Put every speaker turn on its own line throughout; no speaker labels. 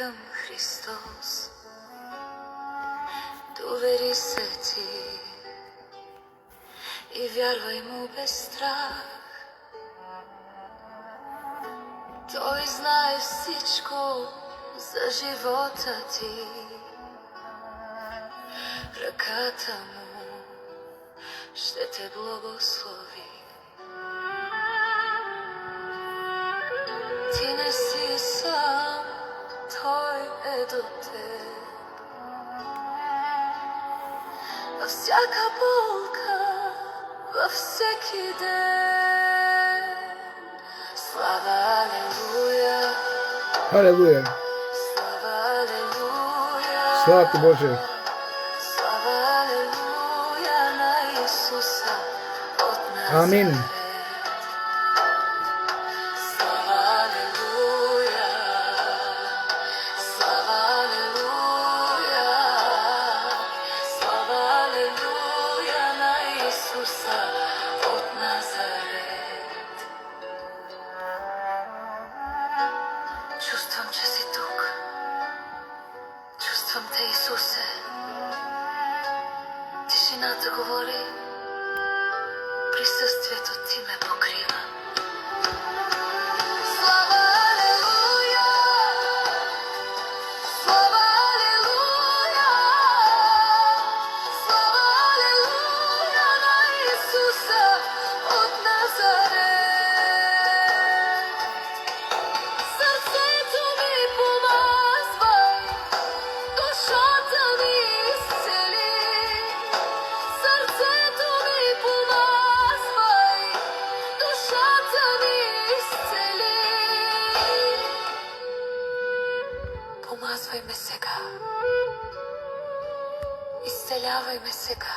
към Христос. Довери се ти и вярвай му без страх. Той знае всичко за живота ти. Ръката му ще те благослови. Ти не си сам, той е до теб. Във всяка болка, във всеки ден. Слава, алелуя!
Алелуя!
Слава, алелуя!
Слава ти, Боже!
Слава, алелуя на Исуса от Назарет.
Амин!
Слава, алелуя! Слава, алелуя! Слава, алелуя на Исуса от Назарет. Чувствам, че си тук. Чувствам те, Исусе. Тишината говори. Присъствието ти ме покрива. Слава, алелуя! Слава, алелуя! Слава, алелуя на Исуса от Назарет. Сърцето ми помазвай, душата ми изцели. Сърцето ми помазвай, душата ми изцели. Помазвай ме сега, изцелявай ме сега.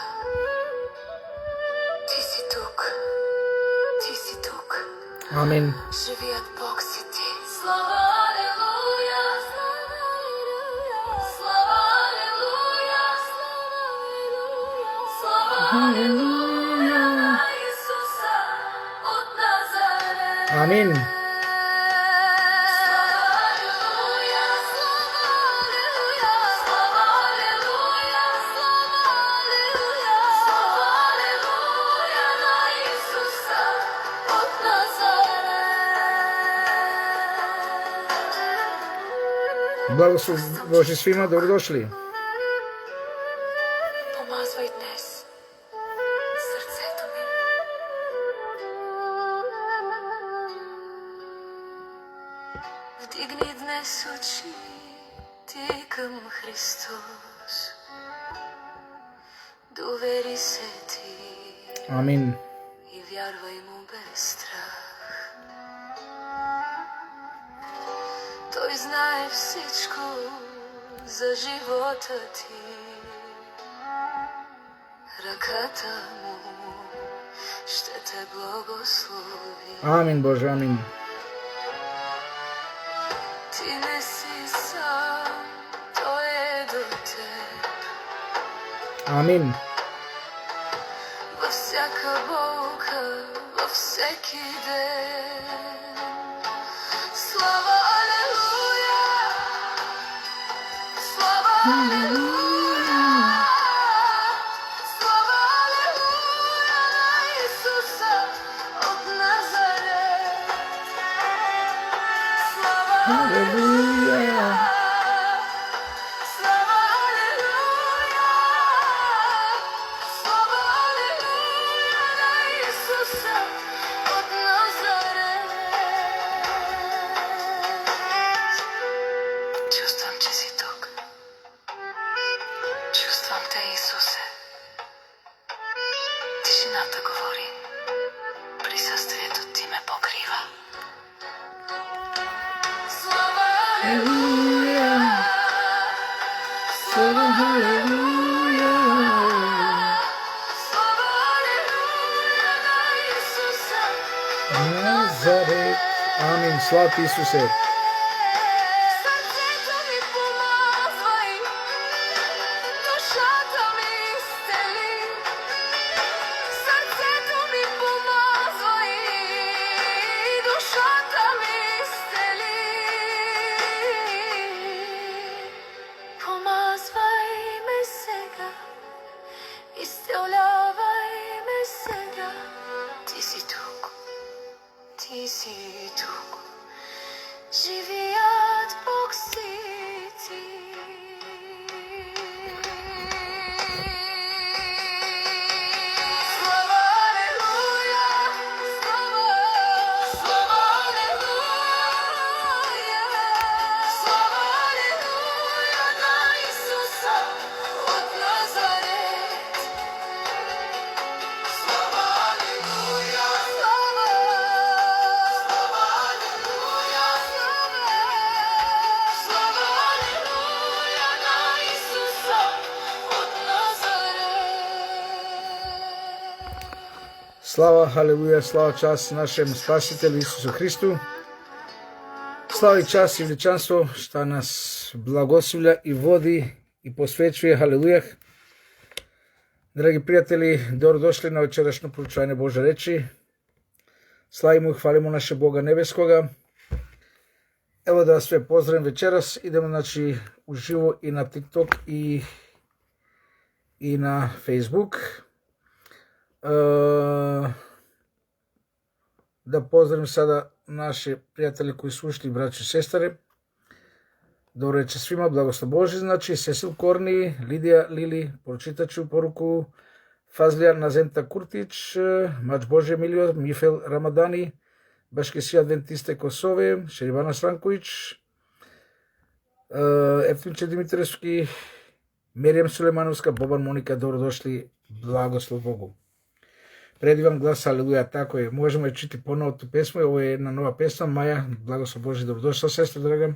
Ти си тук, ти си тук.
Амин!
Живият Бог си ти. Слава, алелуя! Слава, алелуя! Слава, алелуя на Исуса от Назарет.
Амин!
Слава, алелуя! Слава, алелуя! Слава, алелуя! Слава, алелуя на Исуса от Назарет.
Благослов Боже svima, dobrodošli.
Помазвай днес сърцето ми. Вдигни днес очи ти към Христос. Довери се ти
Амин!
и вярвай му без страх. Той знае всичко за живота ти. Ръката му ще те благослови.
Амин, Боже, амин!
Ти не си сам, той е до теб.
Амин!
Във всяка болка, във всеки ден. Слава, алелуя! Слава, алелуя! Слава, алелуя на Исуса от Назарет. Слава,
Алелуя!
слава, алелуя! Слава, алелуя на Исуса от Назарет. Чувствам, че си тук. Чувствам те, Исусе. Тишината говори. Присъствието ти ме покрива. Слава, алелуя!
Слава, алелуя!
Слава, алелуя на Исуса!
Назарет! Амин! Слава ти, Исусе!
Сърцето ми помазвай, душата ми изцели. Сърцето ми помазвай, душата ми изцели. si tuq, живият Бог си ти. Слава, алелуя, слава, слава, алелуя, слава, алелуя на Исуса от Назарет. Слава, алелуя, слава, слава, алелуя, слава, алелуя на Исуса от Назарет.
Слава, халелуя, слава час нашем Спасителю Исусу Христу. Слава и час и величанство, što nas blagoslovlja i vodi i posvećuje. Halleluja. Dragi prijatelji, dobrodošli na večerašnje proučavanje Bože reči. Slavimo i hvalimo naše Boga nebeskoga. Evo da vas sve pozdravim večeras. Idemo znači uživo i na TikTok i na Facebook. Da pozdravim sada naše prijatelje koji su ušli, braće i sestre. Dobro večer svima, blagoslov Boži, znači Cecil Korni, Lidija Lili, pročitat ću poruku Fazlija Nazenta Kurtić, Mač Bože Milio, Mifel Ramadani, Baški si Adventiste Kosove, Šerivana Sranković, Eftimče Dimitrevski, Miriam Sulemanovska, Boban Monika, dobrodošli, blagoslov Bogu. Predivan glas, aleluja, tako je. Možemo je čiti ponovo tu pesmu, ovo je jedna nova pesma, Maja, blagoslov Boži, dobrodošla sestra draga.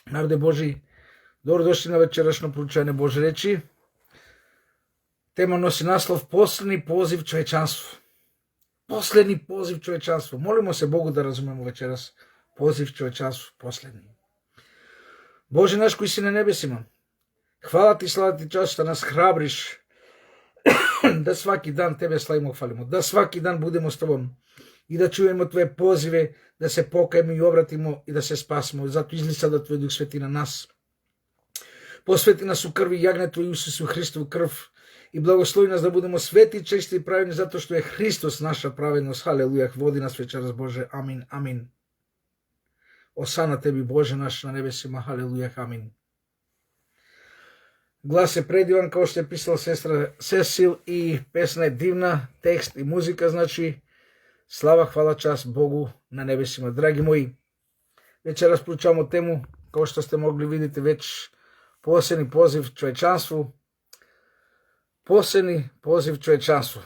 Narode Boži, dobrodošli na večerašnje proučavanje Bože reči. Tema nosi naslov Posljednji poziv čovječanstvu. Posljednji poziv čovječanstvu. Molimo se Bogu da razumemo večeras poziv čovječanstvu, posljednji. Bože naš koji si na nebesima, hvala ti, slava ti, čast što nas hrabriš da svaki dan tebe slavimo, hvalimo, da svaki dan budemo s tobom i da čujemo tvoje pozive, da se pokajemo i obratimo i da se spasimo. Zato izli sada tvoj Duh Sveti na nas. Posveti nas u krvi jagnjetu i Isusu Hristovu krv i blagoslovi nas da budemo sveti, česti i pravedni zato što je Hristos naša pravednost. Haleluja, vodi nas večeras Bože. Amin, amin. Osana tebi Bože naš na nebesima. Haleluja, amin. Glas je predivan kao što je pisala sestra Cecil i pesma je divna, tekst i muzika, znači slava, hvala, čast Bogu na nebesima. Dragi moji, večeras proučavamo temu, kao što ste mogli vidjeti već, posljednji poziv čovječanstvu. Posljednji poziv čovječanstvu.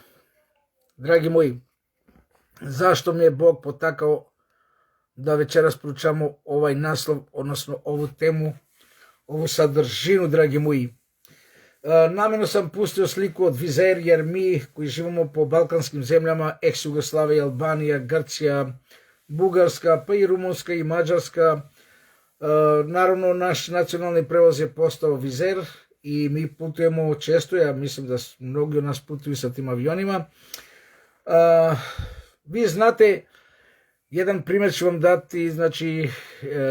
Dragi moji, zašto mi je Bog potakao da večeras proučavamo ovaj naslov, odnosno ovu temu, ovu sadržinu, dragi moji. Namjerno sam pustio sliku od Vizer, jer mi koji živimo po balkanskim zemljama, ex-Jugoslavija, Albanija, Grčija, Bugarska, pa i Rumunska i Mađarska, naravno naš nacionalni prevoz je postao Vizer i mi putujemo često, ja mislim da mnogi od nas putuju sa tim avionima. Vi znate, jedan primjer ću vam dati, znači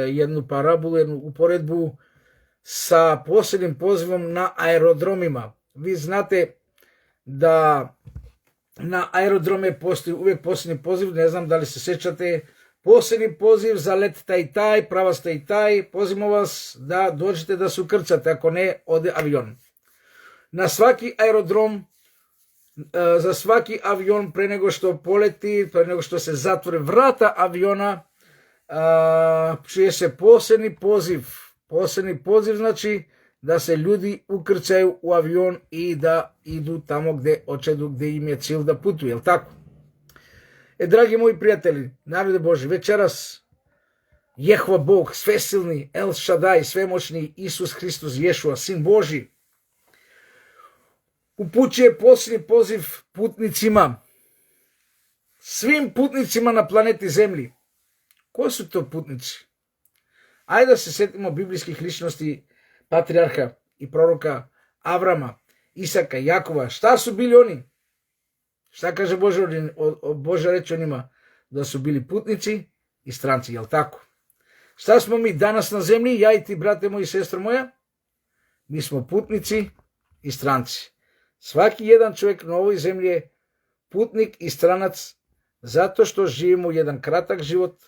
jednu parabolu, jednu uporedbu sa posljednjim pozivom na aerodromima. Vi znate da na aerodrome postoji uvijek posljednji poziv, ne znam da li se sjećate, posljednji poziv za let taj, pravac taj, pozivamo vas da dođete da se ukrcate, ako ne, ode avion. Na svaki aerodrom, za svaki avion pre nego što poleti, pre nego što se zatvore vrata aviona, čuje se posljednji poziv. Posljednji poziv znači da se ljudi ukrcaju u avion i da idu tamo gdje očedu, gdje im je cilj da putuju, jel tako? Dragi moji prijatelji, narode Boži, večeras Jehova Bog, svesilni, El Shaddai, svemoćni Isus Hristos Ješua, Sin Boži, upućuje posljednji poziv putnicima, svim putnicima na planeti Zemlji. Ko su to putnici? Ajde da se sjetimo biblijskih ličnosti patrijarha i proroka Avrama, Isaka, Jakova. Šta su bili oni? Šta kaže Božja reč o njima? Da su bili putnici i stranci, jel tako? Šta smo mi danas na zemlji, ja i ti, brate moji i sestra moja? Mi smo putnici i stranci. Svaki jedan čovjek na ovoj zemlji je putnik i stranac, zato što živimo jedan kratak život,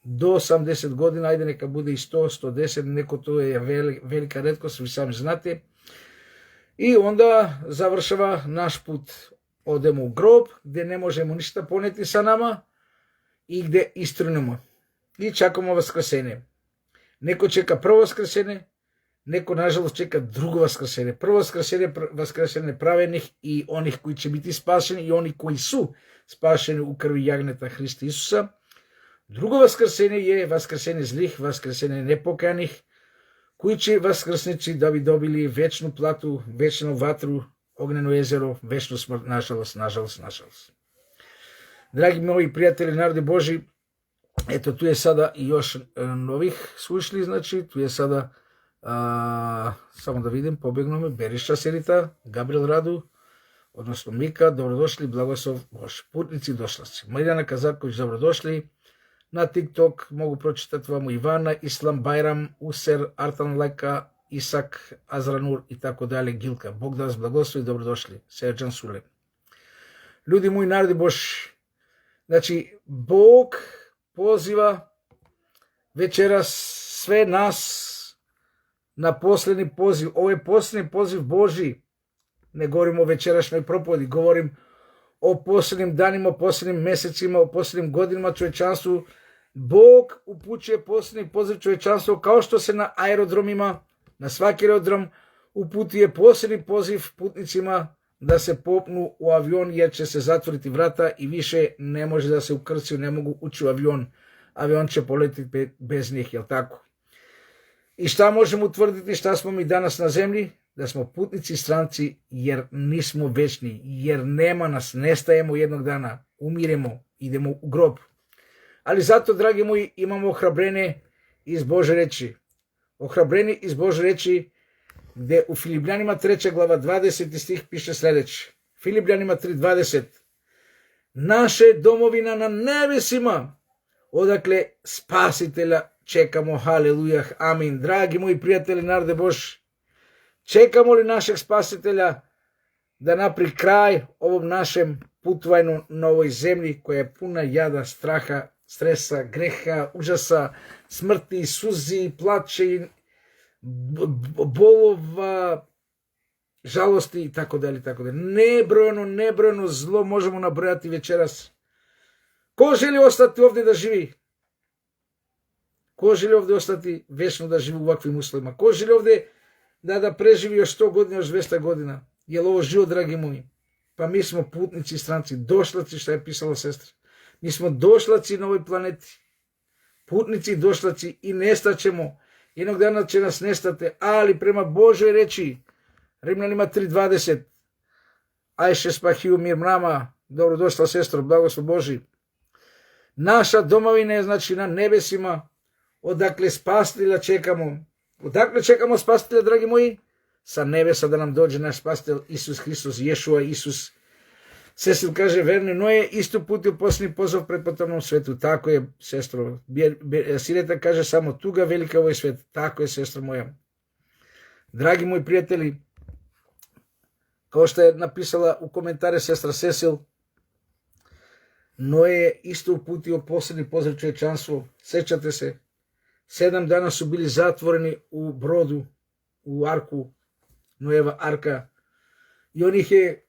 do 80 godina, ajde neka bude i 100, 110, neko to je velika retkost, vi sami znate. I onda završava naš put, odemo u grob, gdje ne možemo ništa poneti sa nama i gdje istrunemo i čekamo vaskrsenje. Neko čeka prvo vaskrsenje, neko nažalost čeka drugo vaskrsenje. Prvo vaskrsenje pravednih i onih koji će biti spašeni i oni koji su spašeni u krvi jagneta Hrista Isusa. Drugo vaskrsenje je vaskrsenje zlih, vaskrsenje nepokajanih, koji će vaskrsnici da bi dobili večnu platu, večnu vatru, ognjeno jezero, večnu smrt, nažalost. Dragi moji prijatelji, narodi Boži, eto tu je sada i još novih slušali, znači tu je sada, samo da vidim, pobegnu me, Beriša Serita, Gabriel Radu, odnosno Mika, dobrodošli, blagoslov Bož. Putnici, došlaci. Marijana Kazaković, dobrodošli. Na TikTok mogu pročitati vam Ivana, Islam, Bajram, User, Artan Lajka, Isak, Azranur i tako dalje, Gilka. Bog da vas blagoslovi, dobrodošli. Serđan Sule. Ljudi moji, narodi Boži, znači Bog poziva večeras sve nas na posljednji poziv. Ovo je posljednji poziv Boži. Ne govorim o večerašnjoj propovedi, govorim o posljednjim danima, o posljednjim mjesecima, o posljednjim godinama čovječanstvu. Bog upućuje posljednji poziv čovječanstvu, kao što se na aerodromima, na svaki aerodrom uputuje posljednji poziv putnicima da se popnu u avion jer će se zatvoriti vrata i više ne može da se ukrcaju, ne mogu ući u avion. Avion će poletiti bez njih, jel tako? I šta možemo utvrditi, šta smo mi danas na zemlji? Da smo putnici i stranci jer nismo večni, jer nema nas, nestajemo jednog dana, umiremo, idemo u grob. Ali zato, dragi moji, imamo ohrabrenje iz Bože reči. Ohrabrenje iz Bože reči gdje u Filipljanima 3. glava 20. stih piše sljedeće. Filipljanima 3.20. Naše domovina na nebesima, odakle spasitelja čekamo, haleluja, amin. Dragi moji prijatelji, narode Boži, čekamo li našeg spasitelja da napri kraj ovom našem putovanju na ovoj zemlji koja je puna jada, straha, stresa, greha, užasa, smrti, suzi, plaće, bolova, žalosti i tako dalje. Nebrojeno zlo možemo nabrojati večeras. Ko želi ostati ovdje da živi? Ko želi ovdje ostati vječno da živi u ovakvim uslovima? Ko želi ovdje da preživi još 100 godina, još 200 godina? Je li ovo život, dragi moji? Pa mi smo putnici, stranci, došlaci, što je pisala sestra. Mi smo došlaci na ovoj planeti. Putnici, došlaci i nestaćemo. Jednog dana će nas nestati, ali prema Božoj reči, Rimljanima 3.20, Ajše spahiju mir nama, dobrodošla sestro, blagoslov Boži. Naša domovina je znači na nebesima, odakle spasitelja čekamo. Odakle čekamo spasitelja, dragi moji? Sa nebesa da nam dođe naš spasitelj Isus Hristos, Ješua Isus. Cecil kaže, verni Noje isto putio posljednji pozov pred potomnom svetu. Tako je, sestro. Sireta kaže, samo tuga velika ovaj svet. Tako je, sestro moja. Dragi moji prijatelji, kao što je napisala u komentare sestra Cecil, Noje je isto uputio posljednji pozdrav čovječanstvu. Sećate se, 7 dana su bili zatvoreni u brodu, u arku, Noeva arka. I on ih je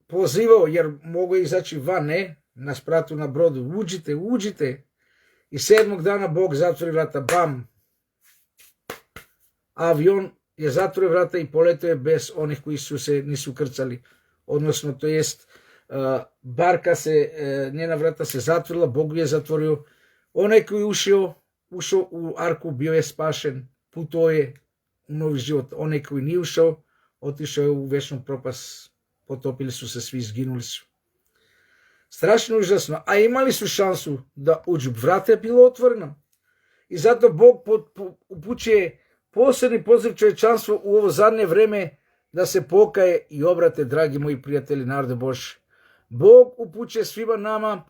pozivao, jer mogu izaći van, ne, na spratu na brodu. Uđite. I 7. dana Bog zatvori vrata, bam. Avion je zatvorio vrata i poletio je bez onih koji su se nisu krcali. Odnosno, to jest, barka se, njena vrata se zatvorila, Bog je zatvorio. Onaj koji je ušao u arku, bio je spašen, putovao je u novi život. Onaj koji nije ušao, otišao je u večnu propast, potopili su se svi, izginuli su. Strašno užasno, a imali su šansu da uđu. Vrata je bilo otvoreno. I zato Bog upućuje posljednji poziv čovječanstvu u ovo zadnje vreme da se pokaje i obrate, dragi moji prijatelji, narode Boži. Bog upućuje svima nama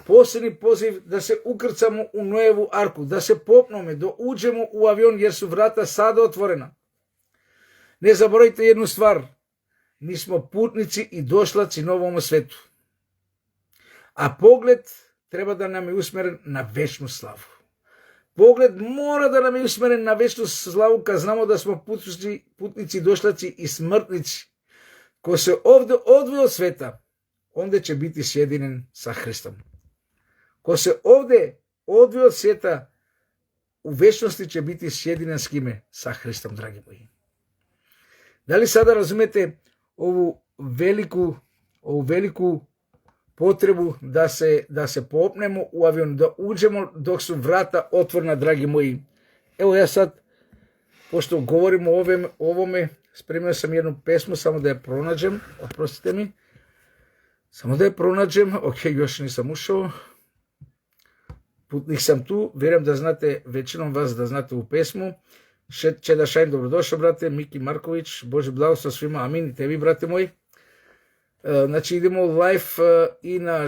posljednji poziv da se ukrcamo u Noevu arku, da se popnemo, da uđemo u avion jer su vrata sada otvorena. Ne zaboravite jednu stvar, mi smo putnici i došlaci na ovom svetu. A pogled treba da nam je usmeren na večnu slavu. Pogled mora da nam je usmeren na večnu slavu kad znamo da smo putnici, došlaci i smrtnici. Ko se ovdje odvoji od sveta, onda će biti sjedinjen sa Hristom. Ko se ovdje odvoji od sveta, u večnosti će biti sjedinjen s kime? Sa Hristom, dragi moji. Da li sada razumijete ovu veliku potrebu da se popnemo u avion, da uđemo dok su vrata otvorena, dragi moji? Evo ja sad, pošto govorimo o ovome, spremio sam jednu pesmu, samo da je pronađem, oprostite mi. Samo da je pronađem, ok, još nisam ušao. Putnik sam tu, vjerujem da znate, većinom vas da znate ovu pesmu. Čeda Šajn, dobrodošao, brate, Miki Marković, Bože blagoslov svima, amin, i tebi, brate moji. Znači idemo live i na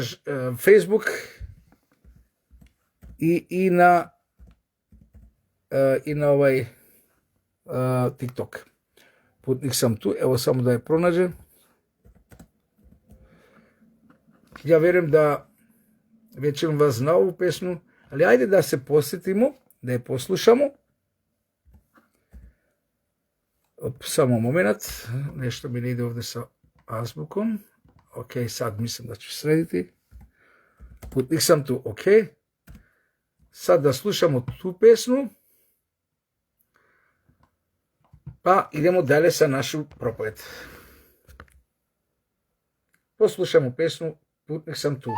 Facebook i na ovaj TikTok. Putnik sam tu, evo samo da je pronađem. Ja vjerujem da većinom vas zna ovu pesmu, ali ajde da se posjetimo, da je poslušamo. Samo moment, nešto mi ne ide ovdje sa azbukom. Ok, sad mislim da ću srediti. Putnik sam tu, ok. Sad da slušamo tu pesmu. Pa idemo dalje sa našu propoved. Poslušamo pesmu Putnik sam tu.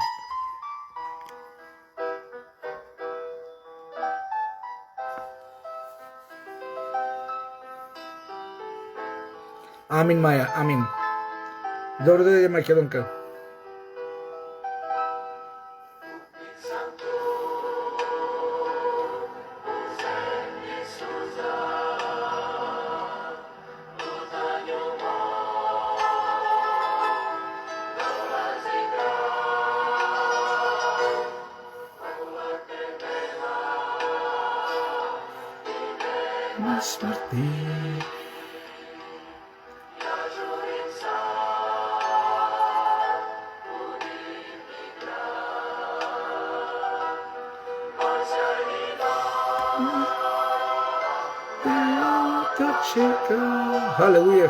Amin, Maja, amin. Dobro da je Makedonka. Na smrti čeka. Haleluja.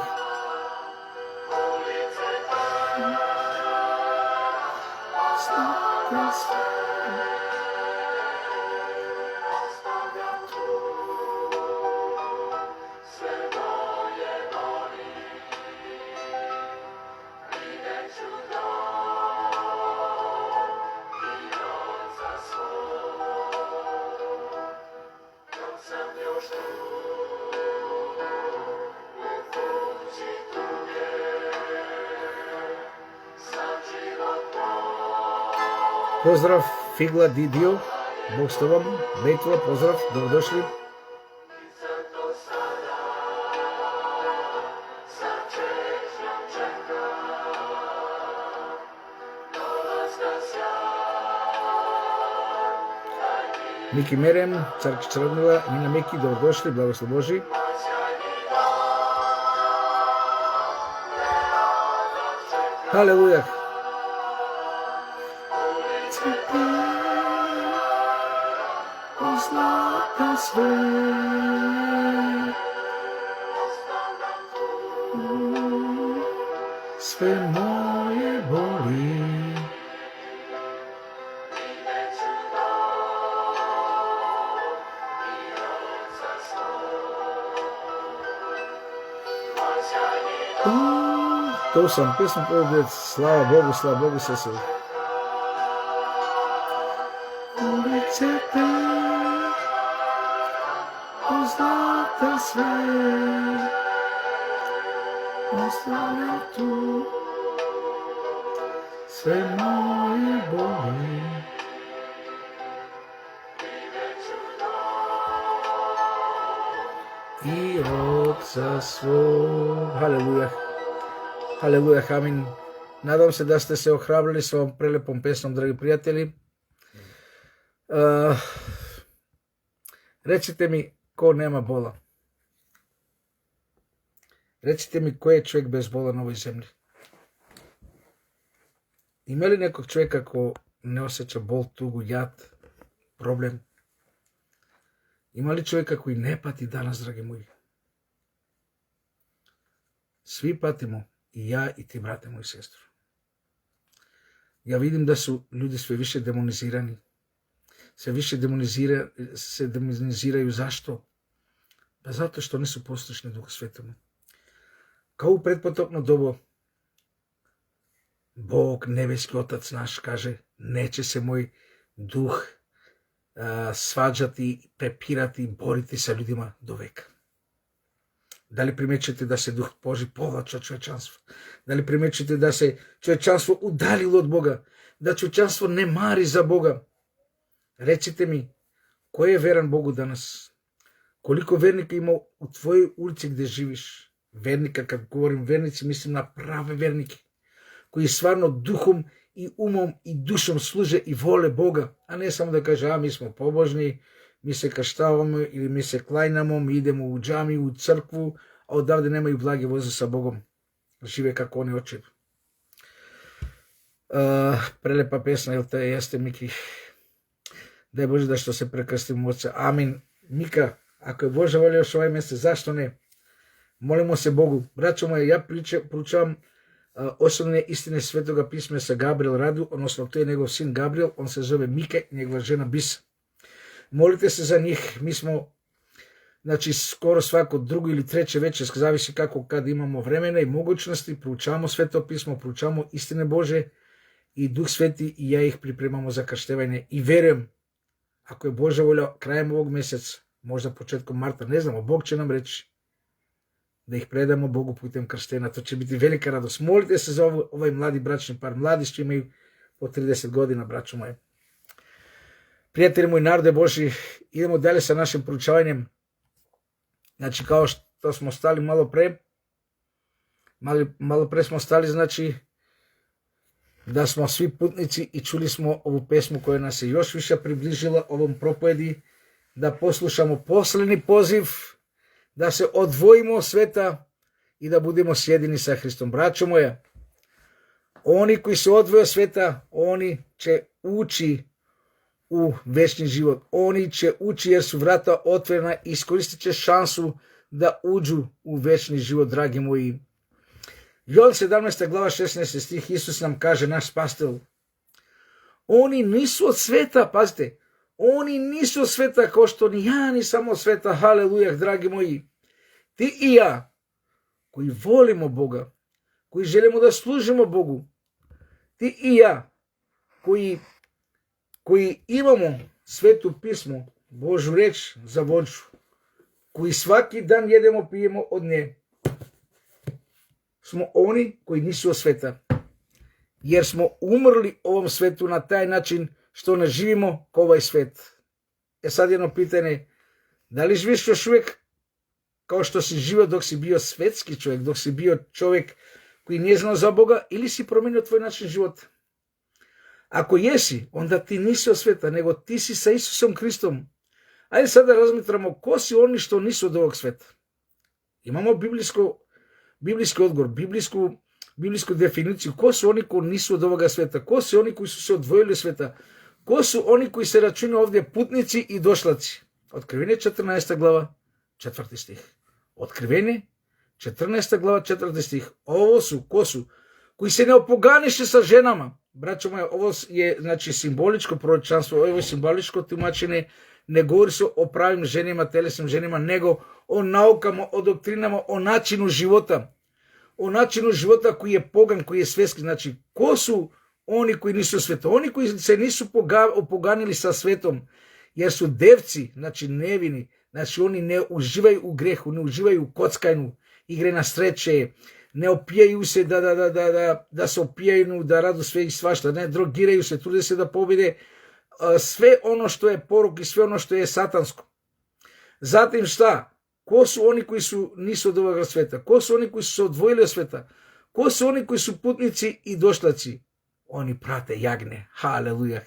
Pozdrav Figla Didio, Bog s tobom, Bejtula, pozdrav, dobrodošli. Miki Merem, Carkić Radmila, Nina Miki, dobrodošli, blagoslov Boži. Haleluja. Zlata sve, sve moje boli. To sam pesmu povedao, slava Bogu sese. Tebe zlata sve, ostavljam tu sve moje boli. I Oca svog. Haleluja. Haleluja, amin. Nadam se da ste se ohrabrili s ovom prelepom pesmom, dragi prijatelji. Recite mi ko nema bola. Recite mi, koji je čovjek bez bola na ovoj zemlji? Ima li nekog čovjeka ko ne osjeća bol, tugu, jad, problem? Ima li čovjeka koji ne pati danas, dragi moji? Svi patimo, i ja i ti, brate moji, sestru. Ja vidim da su ljudi sve više demonizirani. Sve više se demoniziraju. Zašto? Pa zato što nisu poslušni Duhu Svetomu. Kao u pretpotopno dobu, Bog, nebeski Otac naš, kaže, neće se moj duh svađati, prepirati, boriti sa ljudima do veka. Da li primjećujete da se Duh Božji povlači od čovječanstva? Da li primjećujete da se čovječanstvo udaljilo od Boga? Da čovječanstvo ne mari za Boga? Recite mi, ko je veran Bogu danas? Koliko vernika ima u tvojoj ulici gdje živiš? Vernika, kad govorim vernici, mislim na prave vernike, koji stvarno duhom i umom i dušom služe i vole Boga, a ne samo da kaže, a mi smo pobožni, mi se kaštavamo ili mi se klajnamo, mi idemo u džamiju, u crkvu, a odavde nemaju blage veze sa Bogom. Žive kako oni hoće. Prelepa pesma, jel te jeste, Miki? Daj Bože da što se prekrstimo oca. Amin. Mika, ako je Božja volja još ovaj mjesec, zašto ne? Molimo se Bogu. Braćo moje, ja proučavam osobne istine Svetoga pisma sa Gabriel Radu, odnosno to je njegov sin Gabriel, on se zove Mike, njegova žena Bisa. Molite se za njih, mi smo, znači, skoro svako drugo ili treće večer, zavisi kako kad imamo vremena i mogućnosti, proučavamo Sveto pismo, proučavamo istine Bože i Duh Sveti i ja ih pripremamo za krštevanje i verujem, ako je Božja volja, krajem ovog mjeseca, možda početkom marta, ne znamo, Bog će nam reći da ih predamo Bogu putem krštenja. To će biti velika radost. Molite se za ovaj mladi bračni par, mladi što imaju po 30 godina, braćo moje. Prijatelji moji, narode Božji, idemo dalje sa našim proučavanjem. Znači, kao što smo stali malo pre smo stali, znači, da smo svi putnici i čuli smo ovu pesmu koja nas je još više približila ovom propovedi, da poslušamo posljednji poziv, da se odvojimo od sveta i da budemo sjedini sa Hristom. Braćo moja, oni koji se odvoje od sveta, oni će ući u večni život. Oni će ući jer su vrata otvorena i iskoristit će šansu da uđu u večni život, dragi moji. Joel 17. glava 16. stih, Isus nam kaže, naš spasitelj, oni nisu od sveta, pazite, oni nisu od sveta kao što ni ja nisam od sveta, haleluja, dragi moji. Ti i ja, koji volimo Boga, koji želimo da služimo Bogu, ti i ja, koji imamo Svetu pismo, Božju reč za vođu, koji svaki dan jedemo, pijemo od nje, smo oni koji nisu od sveta, jer smo umrli ovom svetu na taj način što ne živimo kao ovaj svet. Sad jedno pitanje, da li živiš još uvijek kao što si živio dok si bio svetski čovjek, dok si bio čovjek koji nije znao za Boga, ili si promijenio tvoj način života? Ako jesi, onda ti nisi od sveta, nego ti si sa Isusom Kristom. Ajde sada razmitramo ko si oni što nisu od ovog sveta. Imamo biblijski odgovor, biblijsku definiciju. Ko su oni koji nisu od ovoga sveta? Ko su oni koji su se odvojili od sveta? Ko su oni koji se računaju ovdje putnici i došlaci? Otkrivenje 14. glava 4. stih. Otkrivenje 14. glava 4. stih. Ovo su, ko su? Koji se ne opoganiše sa ženama. Braćo moja, ovo je, znači, simboličko proročanstvo, ovo je simboličko tumačenje. Ne govori se o pravim ženima, telesnim ženima, nego o naukama, o doktrinama, o načinu života. O načinu života koji je pogan, koji je svetski. Znači, ko su oni koji nisu sveta? Oni koji se nisu opoganili sa svetom, jer su devci, znači nevini, znači oni ne uživaju u grehu, ne uživaju u kockanju, igre na sreće, ne opijaju se da se opijaju, da radu sve i svašta, ne drogiraju se, trude se da pobjede sve ono što je porok i sve ono što je satansko. Zatim šta? Ko su oni koji nisu od ovoga sveta? Ko su oni koji su se odvojili od sveta? Ko su oni koji su putnici i došlaci? Oni prate jagne. Haleluja.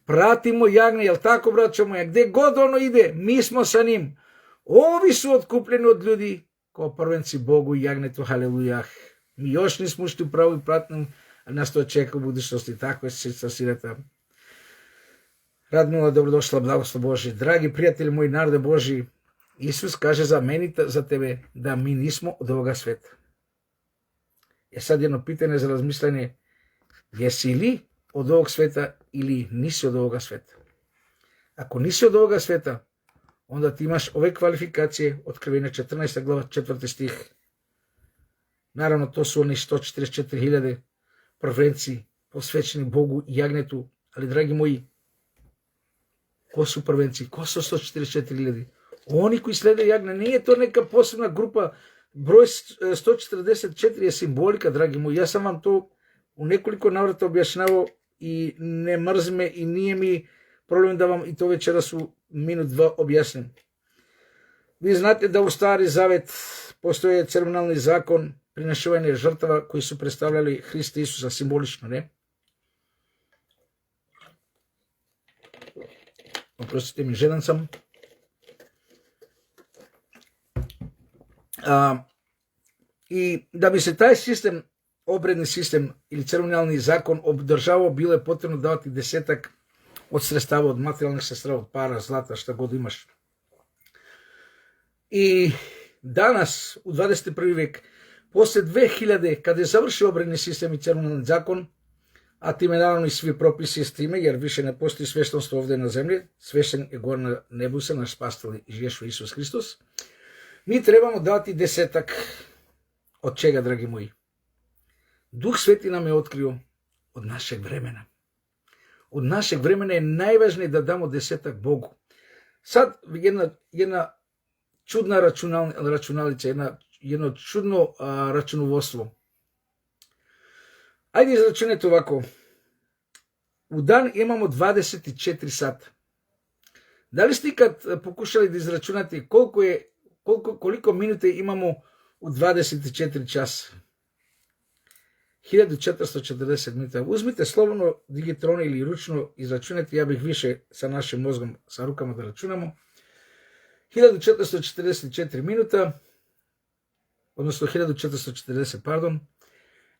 Pratimo jagne, jel tako, braćo moja? Gdje god ono ide, mi smo sa njim. Ovi su otkupljeni od ljudi kao prvenci Богу и јагнето, халелуја. Ми još nismo ušli u pravu i platnu, ali nas to čeka u budućnosti. Tako je sirata. Radmila, dobrodošla, blagoslov Boži. Dragi prijatelji moji, narode Boži, Isus kaže za meni, za tebe, da mi nismo od ovoga sveta. Je sad jedno pitanje za razmišljanje, jesi li od ovog sveta ili nisi od ovoga sveta? Ako nisi od ovoga sveta, onda ti imaš ove kvalifikacije, Otkrivenje 14. glava 4. stih. Naravno, to su oni 144.000 prvenci posvećeni Bogu i jagnetu, ali dragi moji, ko su prvenci? Ko su 144.000? Oni koji slede jagne, nije to neka posebna grupa, broj 144 je simbolika, dragi moji. Ja sam vam to u nekoliko navrata objašnjavao i ne mrzi me i nije mi problem da vam i to večeras u minut, dva objasnim. Vi znate da u Stari Zavet postoje ceremonalni zakon prinašavanja žrtava koji su predstavljali Hrista Isusa simbolično, ne? Oprostite mi, žedan sam. I da bi se taj sistem, obredni sistem ili ceremonijalni zakon održavao, bilo je potrebno davati 10% od sredstava, od materijalnih sredstava, od para, zlata, šta god imaš. I danas, u 21. vijek, poslije 2000, kada je završio obredni sistem i ceremonijalni zakon, a time naravno i svi propisi s time, jer više ne postoji sveštenstvo ovdje na zemlji, svešten je gore na nebu se, naš spasitelj Ješua Isus Hristos, mi trebamo dati 10%. Od čega, dragi moji? Duh Sveti nam je otkrio od našeg vremena. Od našeg vremena je najvažnije da damo 10% Bogu. Sad jedna čudna računalica, jedno čudno računovodstvo. Ajde izračunajte ovako. U dan imamo 24 sata. Da li ste ikad pokušali da izračunate koliko minute imamo u 24 časa? 1440 minuta. Uzmite slobodno digitrone ili ručno izračunajte, ja bih više sa našim mozgom, sa rukama da računamo. 1444 minuta, odnosno 1440, pardon.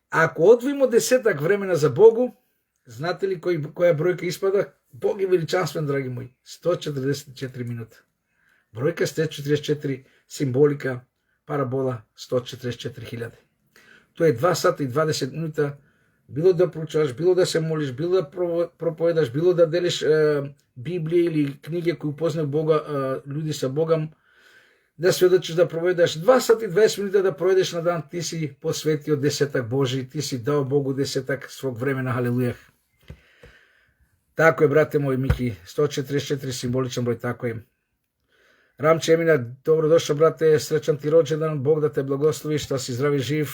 Ako odvojimo 10% vremena za Bogu, znate li koja brojka ispada? Bog je veličanstven, dragi moji. 144 minuta. Brojka 144, simbolika, parabola 144.000. To je 2 sata i 20 minuta, bilo da proučavaš, bilo da se moliš, bilo da propovedaš, bilo da deliš Biblije ili knjige koje upoznaju Boga, ljudi sa Bogom, da svedočiš, da provedaš 2 sata i 20 minuta da provedeš na dan, ti si posvetio 10% Boži, ti si dao Bogu 10% svog vremena, halelujah. Tako je, brate moji, Miki, 144 simboličan broj, tako je. Ramče Emina, dobrodošao, brate, srećan ti rođendan, Bog da te blagoslovi, što si zdravi živ.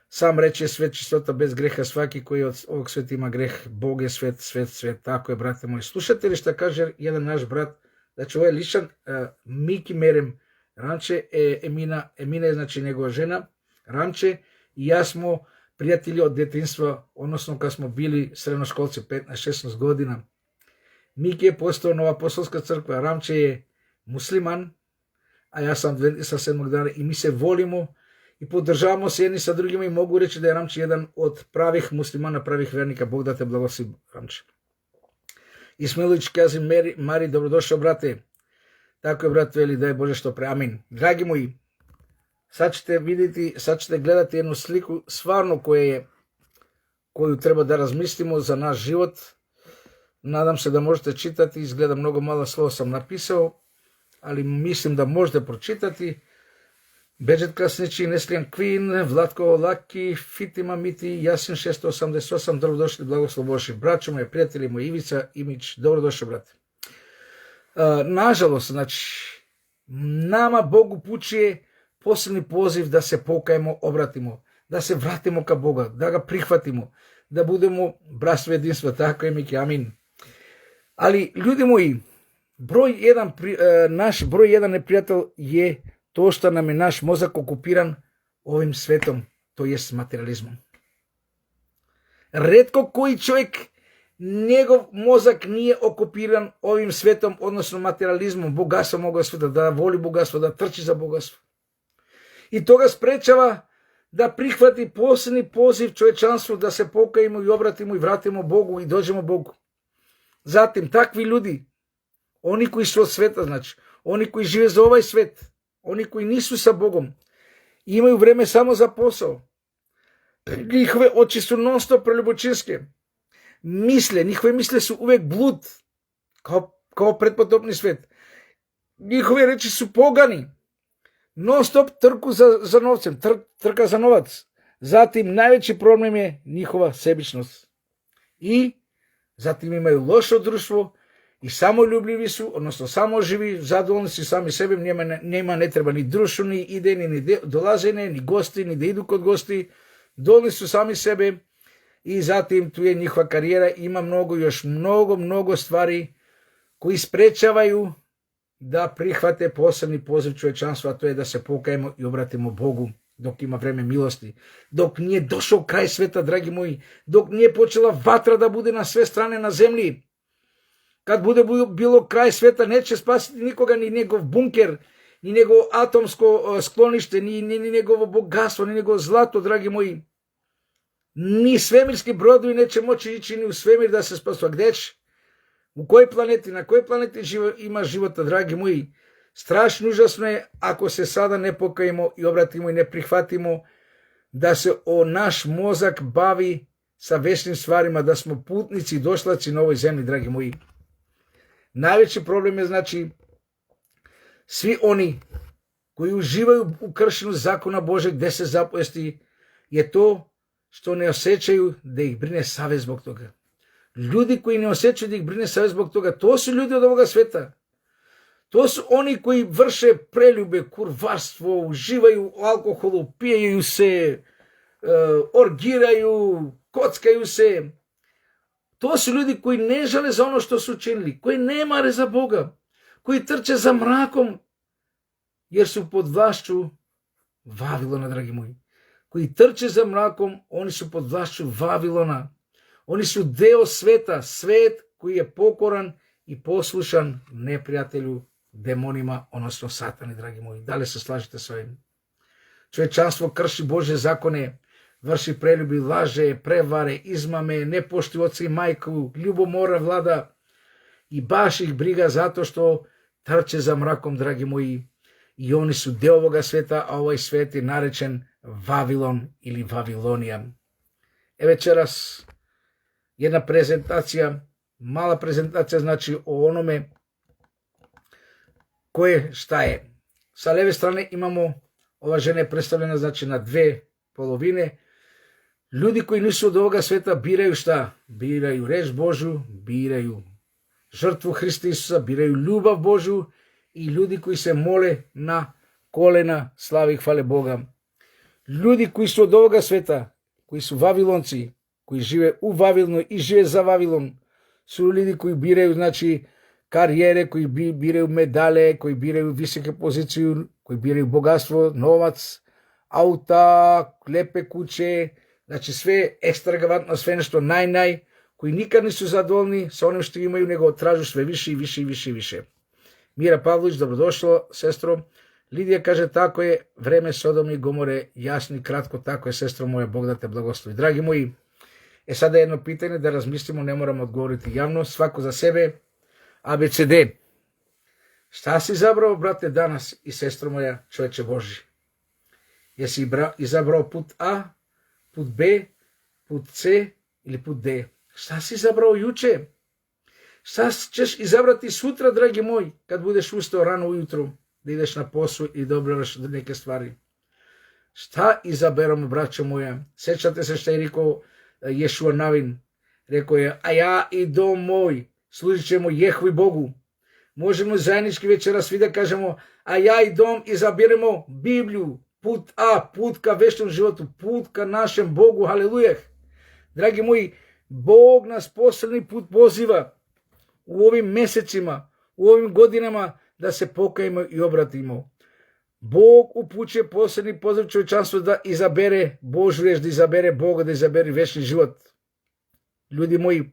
Sam reče svet čistota bez greha, svaki koji od ovog sveta ima greh, Bog je svet, svet, svet, tako je, brate moji. Slušate li šta kaže jedan naš brat, znači ovo je ličan Miki Merem, Ramče Emina je znači njegova žena, Ramče i ja smo prijatelji od djetinjstva, odnosno kad smo bili srednjoškolci, 15-16 godina. Miki je postao Nova apostolska crkva, Ramče je musliman, a ja sam sa 7. dana i mi se volimo i podržavamo se jedni sa drugima i mogu reći da je Ramče jedan od pravih muslimana, pravih vernika. Bog da te blagoslovi, Ramče. Ismailović Kazim Mari, dobrodošao, brate. Tako je, brat veli, daj Bože što pre. Amin. Dragi moji, sad ćete gledati jednu sliku stvarno koju treba da razmislimo za naš život. Nadam se da možete čitati, izgleda mnogo malo slova sam napisao, ali mislim da možete pročitati. Beđet Krasnići, Neslijan Kvin, Vlatko Laki, Fitima Miti, Jasin 688, dobrodošli, blagoslov Boži. Braćo moje, prijatelji moji, Ivica Imić, dobrodošli, brate. Nažalost, znači, nama Bog upućuje posebni poziv da se pokajemo, obratimo, da se vratimo ka Boga, da ga prihvatimo, da budemo bratstvo jedinstva, tako je, Miki, amin. Ali, ljudi moji, naš broj jedan neprijatelj je to što nam je naš mozak okupiran ovim svetom, to jest materializmom. Retko koji čovjek, njegov mozak nije okupiran ovim svetom, odnosno materializmom, bogatstvom ovog sveta, da voli bogatstvo, da trči za bogatstvo. I to ga sprečava da prihvati posljednji poziv čovječanstvu da se pokajemo i obratimo i vratimo Bogu i dođemo Bogu. Zatim, takvi ljudi, oni koji su od sveta, znači, oni koji žive za ovaj svet, oni koji nisu sa Bogom, imaju vreme samo za posao. Njihove oči su non stop preljubočinske. Njihove misle su uvijek blud, kao pretpotopni svet. Njihove reči su pogani. Non stop trku za novcem, trka za novac. Zatim, najveći problem je njihova sebičnost. I zatim imaju loše društvo i samoljubljivi su, odnosno samoživi, zadovoljni su sami sebi, njima ne treba ni društvo, ni idejni, ni dolaženje, ni gosti, ni da idu kod gosti. Dovoljni su sami sebe i zatim tu je njihova karijera. Ima još mnogo stvari koji sprečavaju da prihvate posebni poziv čovječanstva, a to je da se pokajemo i obratimo Bogu dok ima vreme milosti. Dok nije došao kraj sveta, dragi moji, dok nije počela vatra da bude na sve strane na zemlji. Kad bude bilo kraj sveta, neće spasiti nikoga, ni njegov bunker, ni njegovo atomsko sklonište, ni njegovo bogatstvo, ni njegovo zlato, dragi moji. Ni svemirski brodovi neće moći ići ni u svemir da se spasu. A gdje će? U kojoj planeti? Na kojoj planeti ima života, dragi moji? Strašno užasno je ako se sada ne pokajemo i obratimo i ne prihvatimo da se naš mozak bavi sa večnim stvarima, da smo putnici i došlaci na ovoj zemlji, dragi moji. Najveći problem je, znači, svi oni koji uživaju u kršenju zakona Božeg, 10 zapovesti, je to što ne osjećaju da ih brine savest zbog toga. Ljudi koji ne osjećaju da ih brine savest zbog toga, to su ljudi od ovoga sveta. To su oni koji vrše preljube, kurvarstvo, uživaju u alkoholu, pijaju se, orgiraju, kockaju se. To su ljudi koji ne žale za ono što su učinili, koji ne mare za Boga, koji trče za mrakom, jer su pod vlašću Vavilona, dragi moji. Koji trče za mrakom, oni su pod vlašću Vavilona. Oni su deo sveta, svet koji je pokoran i poslušan neprijatelju, demonima, odnosno satani, dragi moji. Da li se slažete s ovim? Čovječanstvo krši Božje zakone, vrši preljubi, laže, prevare, izmame, ne poštuje oca i majku, ljubomora vlada i baš ih briga zato što trče za mrakom, dragi moji. I oni su deo ovoga sveta, a ovaj svet je narečen Vavilon ili Vavilonija. Večeras jedna prezentacija, mala prezentacija, znači o onome koje šta je. Sa leve strane imamo, ova žena je predstavljena, znači, na dve polovine. Ljudi koji nisu od ovoga sveta biraju šta? Biraju reč Božju, biraju žrtvu Hrista Isusa, biraju ljubav Božju i ljudi koji se mole na kolena, slavi i hvale Boga. Ljudi koji su od ovoga sveta, koji su Vavilonci, koji žive u Vavilonu i žive za Vavilon, su ljudi koji biraju, znači, karijere, koji biraju medale, koji biraju visoke poziciju, koji biraju bogatstvo, novac, auta, lepe kuće, znači sve ekstravagantno, sve nešto naj, koji nikad nisu zadovoljni sa onim što imaju, nego tražu sve više i više i više i više. Mira Pavlović, dobrodošlo, sestro. Lidija kaže, tako je vreme Sodome i Gomore, jasno i kratko, tako je, sestro moja, Bog da te blagoslovi. Dragi moji, sada jedno pitanje da razmislimo, ne moramo odgovoriti javno, svako za sebe. ABCD. Šta si izabrao, brate, danas i sestro moja, čovječe Božji? Jesi izabrao put A, put B, put C ili put D? Šta si izabrao juče? Šta ćeš izabrati sutra, dragi moj, kad budeš ustao rano ujutru, da ideš na posao i da obavljaš neke stvari? Šta izaberamo, braćo moja? Sjećate se što je rekao Ješua Navin? Rekao je, a ja i dom moj služit ćemo Jehvi Bogu. Možemo zajednički večeras svi da kažemo, a ja i dom izabiremo Bibliju, put A, put ka večnom životu, put ka našem Bogu, halelujah. Dragi moji, Bog nas posebni put poziva u ovim mjesecima, u ovim godinama da se pokajemo i obratimo. Bog upućuje posebni poziv čovječanstvu da izabere Božju riječ, da izabere Boga, da izabere večni život. Ljudi moji,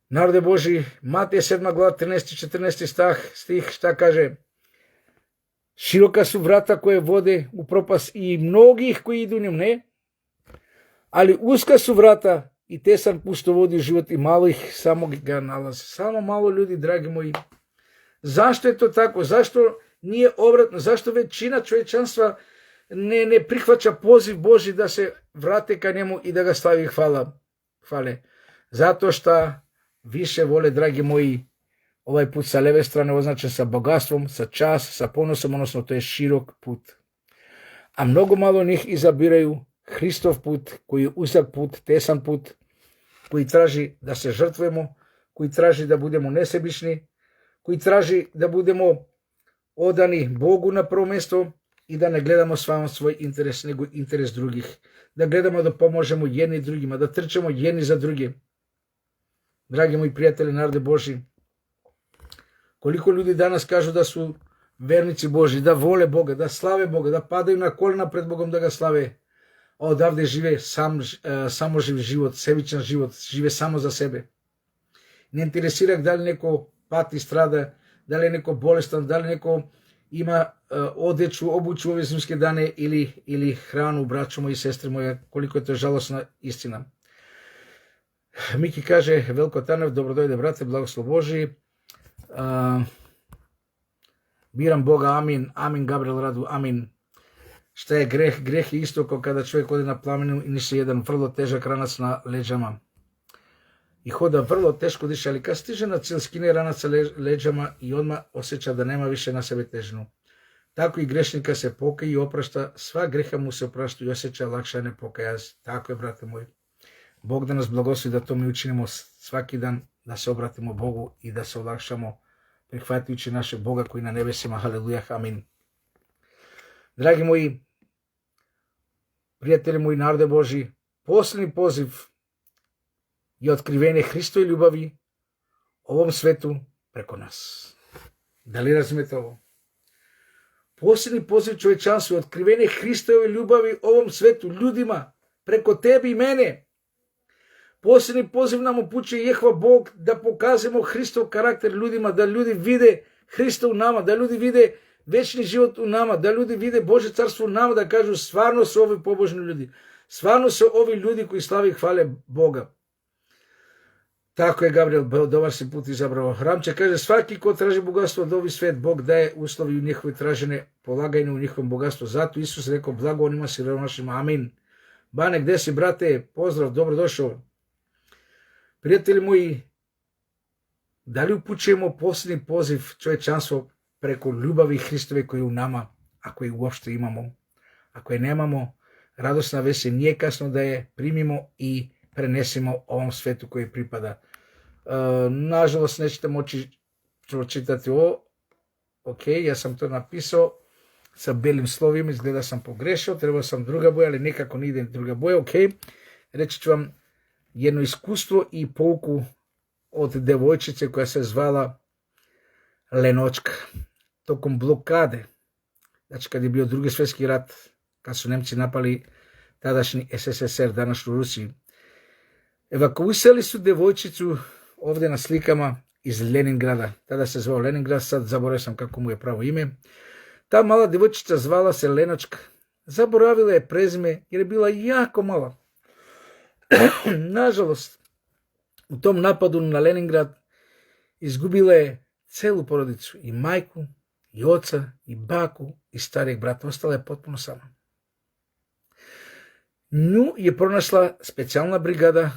narode Božji, Matej 7. glava 13. i 14. stih, šta kaže? Široka su vrata koje vode u propast i mnogih koji idu njom, ne? Ali uska su vrata i tesan put što vodi u život i malo ih samo ga nalaze. Samo malo ljudi, dragi moji. Zašto je to tako? Zašto nije obratno? Zašto većina čovječanstva ne prihvaća poziv Božji da se vrate ka njemu i da ga slavi hvale? Zato što više vole, dragi moji, ovaj put sa leve strane označen sa bogatstvom, sa čast, sa ponosom, odnosno to je širok put. A mnogo malo njih izabiraju Hristov put, koji je uzak put, tesan put, koji traži da se žrtvujemo, koji traži da budemo nesebični, koji traži da budemo odani Bogu na prvo mjesto i da ne gledamo samo svoj interes, nego interes drugih. Da gledamo da pomožemo jedni drugima, da trčemo jedni za druge. Dragi moji prijatelji, narode Božji, koliko ljudi danas kažu da su vernici Božji, da vole Boga, da slave Boga, da padaju na kolena pred Bogom da ga slave, a odavde žive samoživ život, sebičan život, žive samo za sebe. Ne interesira da li neko pati, strada, da li je neko bolestan, da li neko ima odeću, obuću ove zimske dane ili hranu, braćo moji i sestre moje, koliko je to žalosna istina. Miki kaže, Velko Tanev, dobro dojde brate, blagoslov Božji. Biram Boga, amin, amin, Gabriel Radu, amin. Šta je greh? Greh je isto kao kada čovjek ode na plamenu i nisi jedan vrlo težak ranac na leđama. I hoda vrlo teško diše, ali kad stiže na cilj, skine ranac sa leđama i odmah osjeća da nema više na sebe težinu. Tako i grešnika se pokaje i oprašta, sva greha mu se oprašta i osjeća lakšane pokajaz. Tako je, brate moji. Bog da nas blagoslovi da to mi učinimo svaki dan, da se obratimo Bogu i da se olakšamo prihvatajući našeg Boga koji na nebesima. Haleluja, amin. Dragi moji, prijatelji moji, narode Božji, posljednji poziv je otkrivenje Hristove ljubavi ovom svetu preko nas. Da li razumete ovo? Posljednji poziv čovječanstvu je otkrivenje Hristove ljubavi ovom svetu, ljudima, preko tebi i mene. Posljednji poziv nam upućuje Jehova Bog da pokažemo Hristov karakter ljudima, da ljudi vide Hrista u nama, da ljudi vide večni život u nama, da ljudi vide Božje carstvo u nama, da kažu stvarno su ovi pobožni ljudi, stvarno su ovi ljudi koji slavi i hvale Boga. Tako je Gabriel, dobar si put izabrao. Ramče kaže, svaki ko traži bogatstvo od ovih svet, Bog daje uslovi u njihove tražene, polagajne u njihovom bogatstvu. Zato Isus rekao, blago onima siromašnima, amin. Bane, gde si, brate? Pozdrav, dobrodošao. Prijatelji moji, da li upućujemo posljednji poziv čovječanstvo preko ljubavi Hristove koji je u nama, ako je uopšte imamo? Ako je nemamo, radosna vest je, nije kasno da je primimo i prenesemo ovom svetu koji pripada. Nažalost, nećete moći pročitati ovo. Ok, ja sam to napisao sa belim slovima, izgleda sam pogrešio, trebao sam druga boja, ali nekako ne ide druga boja. Ok, reći ću vam jedno iskustvo i pouku od devojčice koja se zvala Lenočka. Tokom blokade, znači kad je bio Drugi svjetski rat, kad su Nemci napali tadašnji SSSR, današnju Rusiju, evakuisali su devojčicu ovdje na slikama iz Leningrada. Tada se zvao Leningrad, sad zaboravio sam kako mu je pravo ime. Ta mala devojčica zvala se Lenočka. Zaboravila je prezime jer je bila jako mala. Nažalost, u tom napadu na Leningrad izgubila je celu porodicu, i majku, i oca, i baku, i starijeg brata. Ostala je potpuno sama. Nju je pronašla specijalna brigada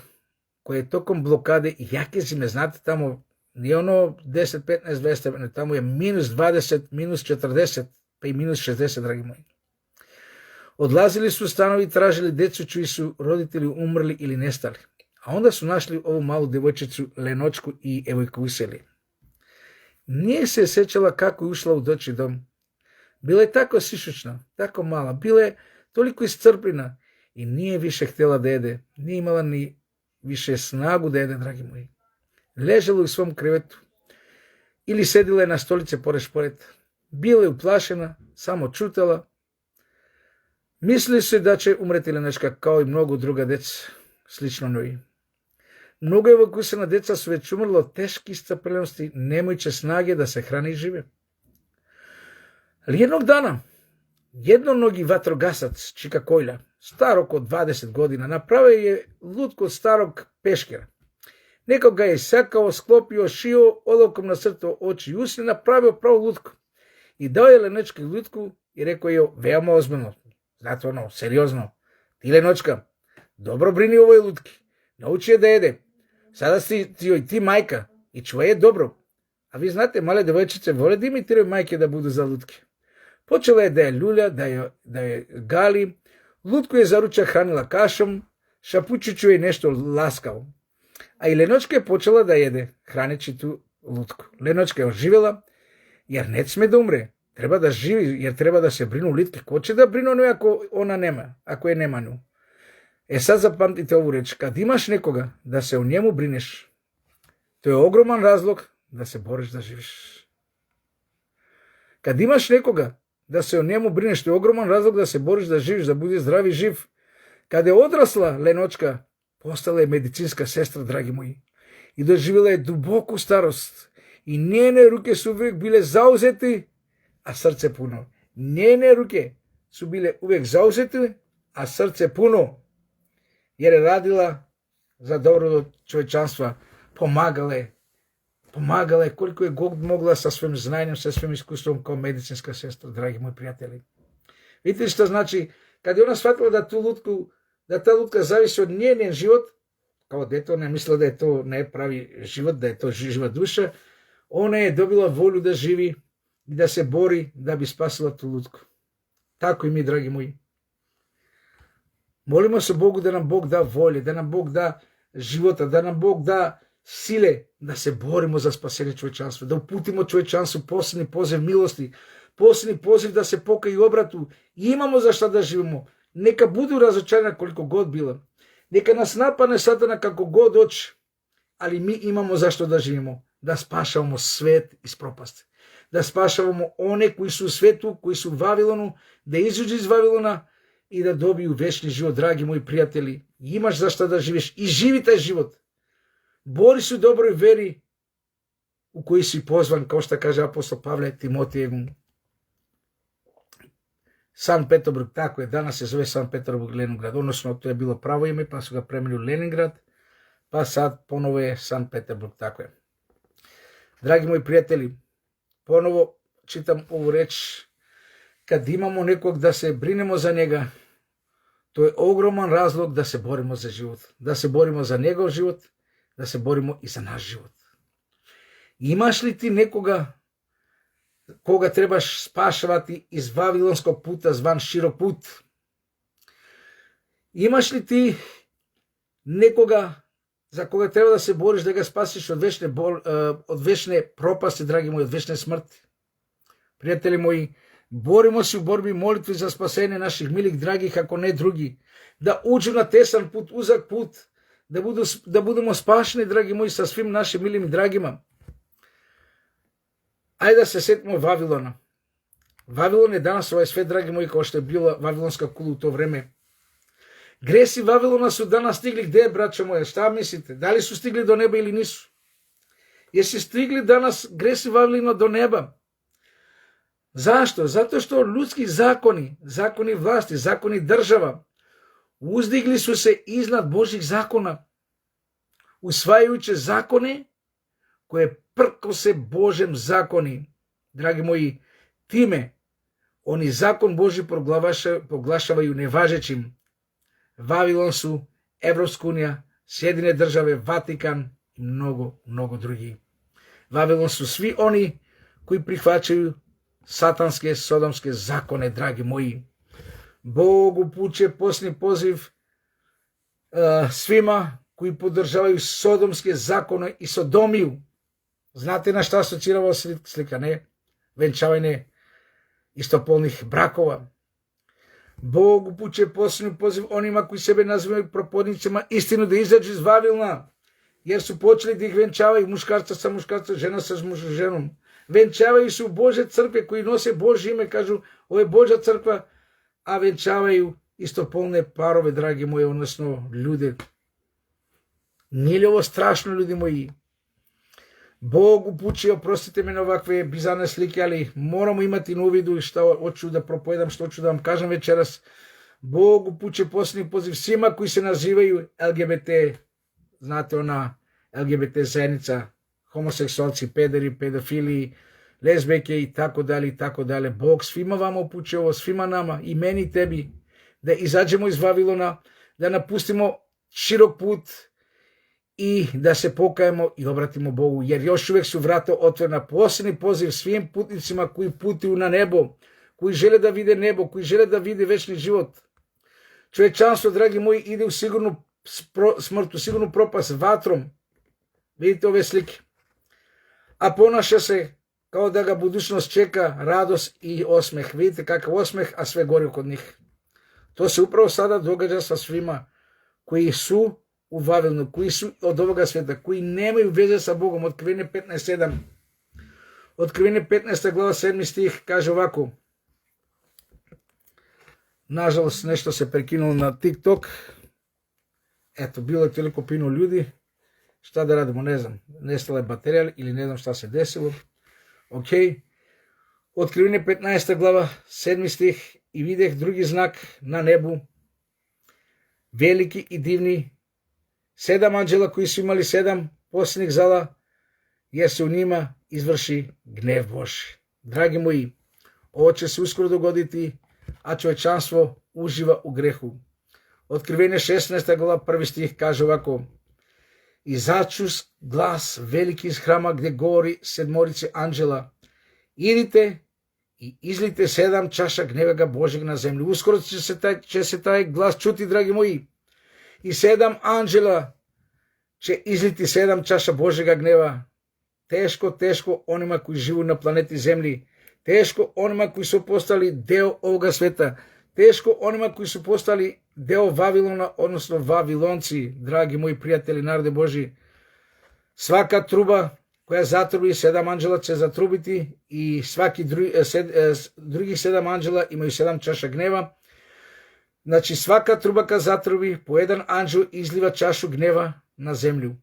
koja je tokom blokade i jake zime, znate, tamo nije ono 10, 15, 20, tamo je minus 20, minus 40, pa i minus 60, dragi moji. Odlazili su u stanovi i tražili djecu čiji su roditelji umrli ili nestali. A onda su našli ovu malu djevojčicu Lenočku i evakuisali. Nije se sjećala kako je ušla u dječji dom. Bila je tako sišućna, tako mala, bila je toliko iscrpljena i nije više htjela da jede. Nije imala ni više snagu da jede, dragi moji. Ležala u svom krevetu ili sedila je na stolice pored. Bila je uplašena, samo čutala. Mislili su da će umreti Lenočka kao i mnogo druga djeca, slično njoj. Mnogo evakuisana djeca su već umrlo od teških iscrpljenosti, nemajući snage da se hrani i žive. Ali jednog dana, jednonogi vatrogasac Čika Kojla, star oko 20 godina, napravio je lutku od starog peškera. Neko ga je isakao, sklopio, šio, olovkom nacrtao oči i usne, napravio pravu lutku. I dao je Lenečki lutku i rekao je veoma ozbiljno, znate ono, seriozno, ti Lenočka, dobro brini o ovoj lutki, nauči je da jede. Sada si joj ti majka i čuvaj je dobro. A vi znate, male devojčice vole da imitiraju majke da budu za lutke. Počela je da je ljulja, da je gali, lutku je za ručak hranila kašom, šapučiću je nešto laskao. A i Lenočka je počela da jede, hraneći tu lutku. Lenočka je oživjela, jer ne sme da umre. Treba da živi, jer treba da se brinu litke. Ko će da brinu nju ako je nema nju? Sad zapamtite ovu reč. Kad imaš nekoga da se o njemu brineš, to je ogroman razlog da se boriš da živiš. Kad imaš nekoga da se o njemu brineš, to je ogroman razlog da se boriš da živiš, da budeš zdrav i živ. Kada je odrasla Lenočka, postala je medicinska sestra, dragi moji, i doživjela je duboku starost. I njene ruke su uvijek bile zauzete, a srce puno. Njene ruke su bile uvijek zauzete, a srce puno. Jer je radila za dobro čovječanstva. Pomagala je koliko je god mogla sa svojim znanjem, sa svojim iskustvom kao medicinska sestra, dragi moji prijatelji. Vidite što znači, kad je ona shvatila da ta lutka zavisi od njen život, kao dete, ne mislila da je to ne pravi život, da je to živa duša, ona je dobila volju da živi i da se bori da bi spasila tu lutku. Tako i mi, dragi moji. Molimo se Bogu da nam Bog da volje, da nam Bog da života, da nam Bog da sile da se borimo za spasenje čovječanstva, da uputimo čovječanstvu posljednji poziv milosti, posljednji poziv da se pokaju i obratu. I imamo za šta da živimo. Neka budu razočarana koliko god bila. Neka nas napadne satana kako god hoće, ali mi imamo za što da živimo. Da spašavamo svet iz propasti. Da spašavamo one koji su u svetu, koji su u Vavilonu, da izađu iz Vavilona i da dobiju večni život, dragi moji prijatelji. Imaš za što da živiš i živi taj život. Bori se u dobroj veri u koji si pozvan, kao što kaže apostol Pavle Timotijevu. San Petersburg, tako je, danas se zove San Petersburg Leningrad, odnosno to je bilo pravo ime, pa su ga premenili u Leningrad, pa sad ponovo je San Petersburg, tako je. Dragi moji prijatelji, ponovo čitam ovu reč, kad imamo nekog da se brinemo za njega, to je ogroman razlog da se borimo za život, da se borimo za njegov život, da se borimo i za naš život. Imaš li ti nekoga koga trebaš spašavati iz vavilonskog puta zvan širok put? Imaš li ti nekoga za koga treba da se boriš da ga spasiš od večne propasti, dragi moji, od večne smrti? Prijatelji moji, borimo se u borbi molitvi za spasenje naših milih dragih, ako ne drugi, da uđu na tesan put, uzak put, da budemo spašeni, dragi moji, sa svim našim milim i dragima. Ajde da se sjetimo Vavilona. Vavilon je danas ovaj svet, dragi moji, kao što je bila Vavilonska kula u to vreme. Gresi Vavilona su danas stigli gdje, braćo moje? Šta mislite? Da li su stigli do neba ili nisu? Jesi stigli danas gresi Vavilona do neba? Zašto? Zato što ljudski zakoni vlasti, zakoni država, uzdigli su se iznad Božjih zakona, usvajajući zakone koje prkose Božem zakoni. Dragi moji, time oni zakon Božji proglašavaju nevažećim. Vavilon su Evropska unija, Sjedine države, Vatikan i mnogo drugih. Vavilon su svi oni koji prihvaćaju satanske, sodomske zakone, dragi moji. Bog upućuje posljednji poziv svima koji podržavaju sodomske zakone i sodomiju. Znate na šta asocira ova slika, ne? Venčavanje istopolnih brakova. Bog upućuje posljednji poziv onima koji sebe nazivaju propovjednicima istinu da izađu iz Vavilona, jer su počeli da ih venčavaju muškarca sa muškarcem, žena sa ženom. Venčavaju se u Božje crkve koji nose Božje ime, kažu ovo je Božja crkva, a venčavaju istopolne parove, dragi moji, odnosno ljude. Nije li ovo strašno, ljudi moji? Бог упучи, опростите ме на овакве бизарни слики, али морамо имати на увиду и што очу да проповедам, што очу да вам кажам вечерас. Бог упучи последни позив сима кои се називају ЛГБТ, знаете она ЛГБТ заедница, хомосексуалци, педери, педофили, лесбеке и тако дали, и тако дали. Бог свима вама упучи ово, свима нама, и мене и теби, да изаđemo из Вавилона, да напустимо широк пут и да се покаемо и обратимо Богу, jer još uvek su vrata otvorena. Poslednji poziv svim putnicima koji putuju na nebo, koji žele da vide nebo, koji žele da vide večni život. Човечанство, драги мои, иде у сигурну смрт, у сигурну пропаст, ватром. Видите ове слики. А понаша се као да га будучност чека радост и осмех. Видите какав осмех, а све гори код них. То се управо сада догаđа sa svima koji su u Вавилону, koji su od ovoga sveta, koji nemaju veze sa Bogom. Откровение 15.7. Откровение 15 глава 7 стих каже овако. Nažalost, nešto se prekinulo na TikTok. Eto, bilo je toliko puno ljudi. Šta da radimo, ne znam. Nestala je baterija ili ne znam šta se desilo. Ok. Откровение 15 глава 7 стих. И видех други знак на небу. Велики и дивни. 7 анđela koji su imali 7 posljednjih zala. Jer se u njima izvrši gnev Božji. Dragi moji, ovo će se uskoro dogoditi, a čovečanstvo uživa u grehu. Откровение 16 глава 1 стих каже овако. И зачус глас велики из храма, где говори седморице анđela. Идите и излите 7 чаша гнева Божjeg на землю. Ускоро će se taj glas čuti, dragi moji. I 7 anđela će izliti 7 čaša Božjega gneva. Teško, teško onima koji živu na planeti Zemlji. Teško onima koji su postali deo ovoga sveta. Teško onima koji su postali deo Vavilona, odnosno Vavilonci, dragi moji prijatelji, narode Božji. Svaka truba koja zatrubi 7 anđela će zatrubiti i svaki drugih 7 anđela imaju 7 čaša gneva. Znači svaka truba kad zatrubi, po jedan anđel izliva čašu gneva na zemlju.